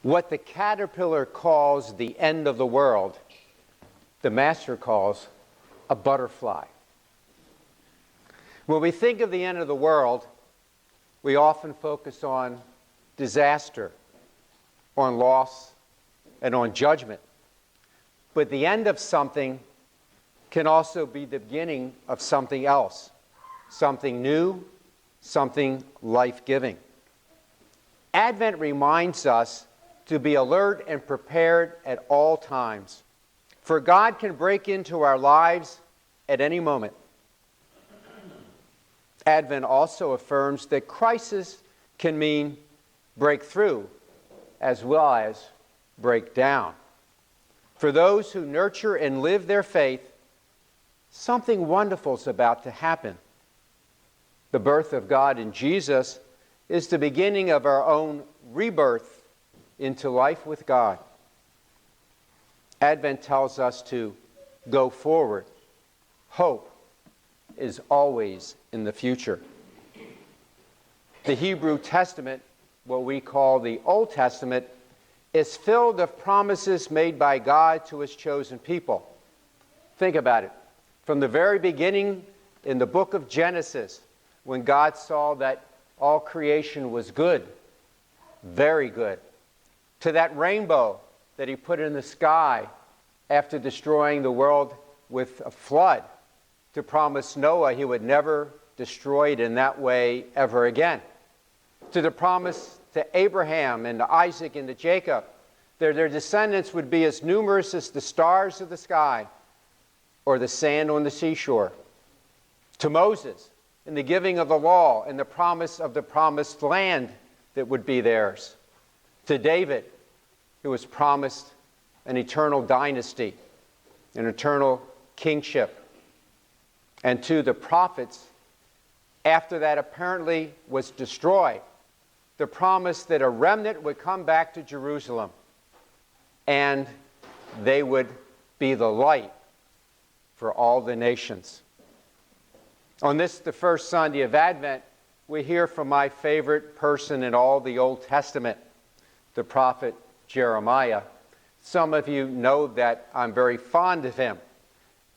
What the caterpillar calls the end of the world, the master calls a butterfly. When we think of the end of the world, we often focus on disaster, on loss, and on judgment. But the end of something can also be the beginning of something else, something new, something life-giving. Advent reminds us to be alert and prepared at all times, for God can break into our lives at any moment. Advent also affirms that crisis can mean breakthrough as well as breakdown. For those who nurture and live their faith, something wonderful is about to happen. The birth of God in Jesus is the beginning of our own rebirth into life with God. Advent tells us to go forward. Hope is always in the future. The Hebrew Testament, what we call the Old Testament, is filled of promises made by God to his chosen people. Think about it. From the very beginning in the book of Genesis, when God saw that all creation was good, very good, to that rainbow that he put in the sky after destroying the world with a flood, to promise Noah he would never destroy it in that way ever again, to the promise to Abraham and to Isaac and to Jacob that their descendants would be as numerous as the stars of the sky or the sand on the seashore, to Moses in the giving of the law and the promise of the promised land that would be theirs, to David, who was promised an eternal dynasty, an eternal kingship, and to the prophets, after that apparently was destroyed, the promise that a remnant would come back to Jerusalem and they would be the light for all the nations. On this, the first Sunday of Advent, we hear from my favorite person in all the Old Testament, the prophet Jeremiah. Some of you know that I'm very fond of him,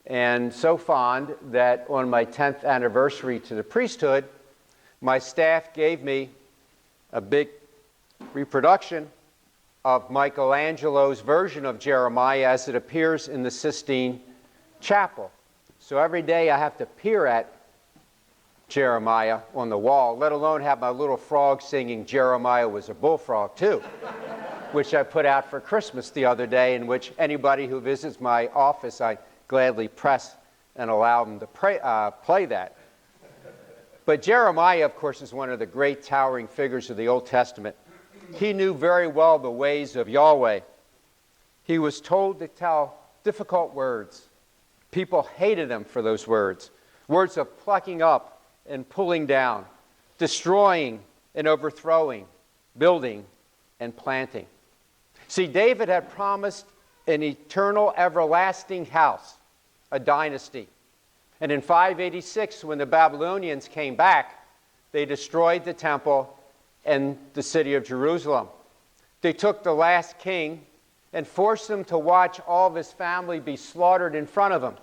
and so fond that on my 10th anniversary to the priesthood, my staff gave me a big reproduction of Michelangelo's version of Jeremiah as it appears in the Sistine Chapel. So every day I have to peer at Jeremiah on the wall, let alone have my little frog singing Jeremiah was a bullfrog too, which I put out for Christmas the other day, in which anybody who visits my office, I gladly press and allow them to play that. But Jeremiah, of course, is one of the great towering figures of the Old Testament. He knew very well the ways of Yahweh. He was told to tell difficult words. People hated him for those words. Words of plucking up and pulling down, destroying and overthrowing, building and planting. See, David had promised an eternal, everlasting house, a dynasty. And in 586, when the Babylonians came back, they destroyed the temple and the city of Jerusalem. They took the last king and forced him to watch all of his family be slaughtered in front of him.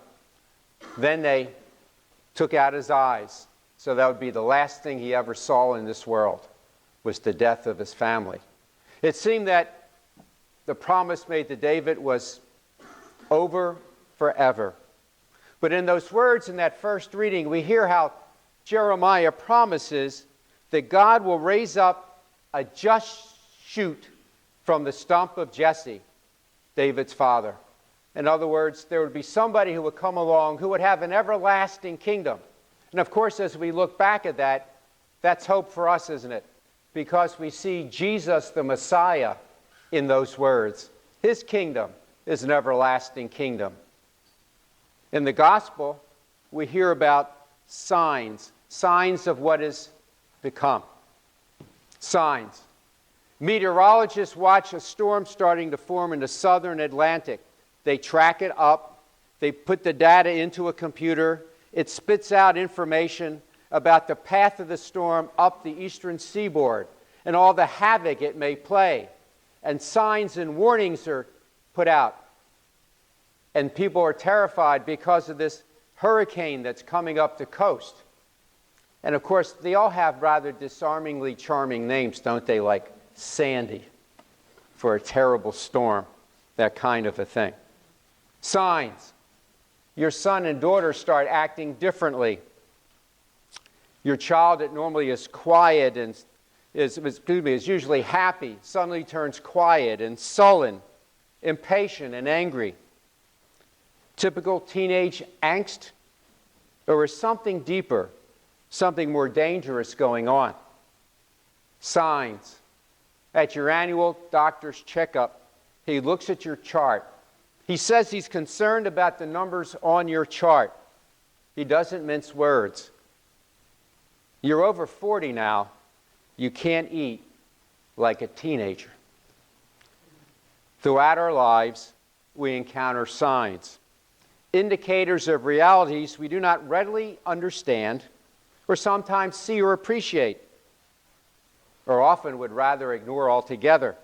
Then they took out his eyes. So that would be the last thing he ever saw in this world, was the death of his family. It seemed that the promise made to David was over forever. But in those words in that first reading, we hear how Jeremiah promises that God will raise up a just shoot from the stump of Jesse, David's father. In other words, there would be somebody who would come along who would have an everlasting kingdom. And of course, as we look back at that, that's hope for us, isn't it? Because we see Jesus, the Messiah, in those words. His kingdom is an everlasting kingdom. In the gospel, we hear about signs of what is to come. Signs. Meteorologists watch a storm starting to form in the southern Atlantic. They track it up. They put the data into a computer. It spits out information about the path of the storm up the eastern seaboard and all the havoc it may play. and signs and warnings are put out. And people are terrified because of this hurricane that's coming up the coast. And of course, they all have rather disarmingly charming names, don't they? Like Sandy, for a terrible storm, that kind of a thing. Signs. Your son and daughter start acting differently. Your child that normally is quiet and is usually happy, suddenly turns quiet and sullen, impatient and angry. Typical teenage angst, or is something deeper, something more dangerous going on? Signs. At your annual doctor's checkup, he looks at your chart. He says he's concerned about the numbers on your chart. He doesn't mince words. You're over 40 now. You can't eat like a teenager. Throughout our lives, we encounter signs, indicators of realities we do not readily understand or sometimes see or appreciate, or often would rather ignore altogether.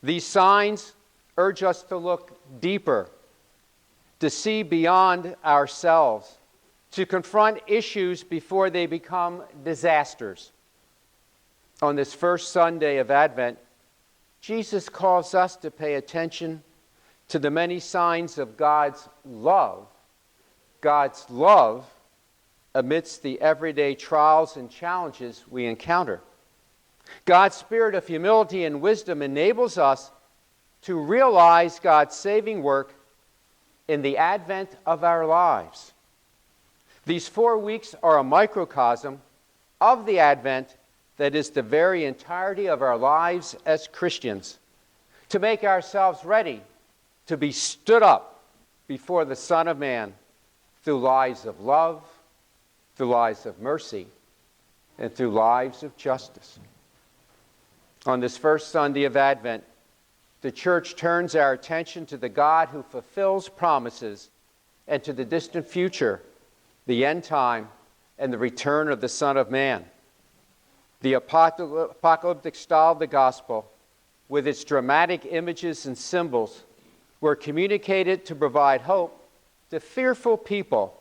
These signs urge us to look deeper, to see beyond ourselves, to confront issues before they become disasters. On this first Sunday of Advent, Jesus calls us to pay attention to the many signs of God's love amidst the everyday trials and challenges we encounter. God's spirit of humility and wisdom enables us to realize God's saving work in the advent of our lives. These 4 weeks are a microcosm of the Advent that is the very entirety of our lives as Christians, to make ourselves ready to be stood up before the Son of Man through lives of love, through lives of mercy, and through lives of justice. On this first Sunday of Advent, the Church turns our attention to the God who fulfills promises and to the distant future, the end time, and the return of the Son of Man. The apocalyptic style of the gospel, with its dramatic images and symbols, were communicated to provide hope to fearful people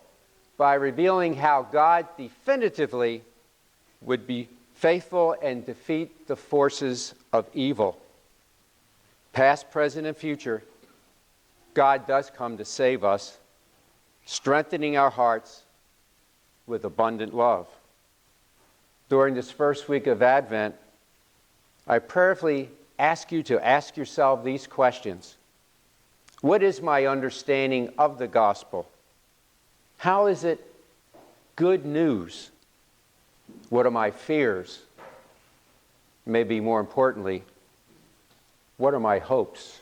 by revealing how God definitively would be faithful and defeat the forces of evil. Past, present, and future, God does come to save us, strengthening our hearts with abundant love. During this first week of Advent, I prayerfully ask you to ask yourself these questions. What is my understanding of the gospel? How is it good news? What are my fears? Maybe more importantly, what are my hopes?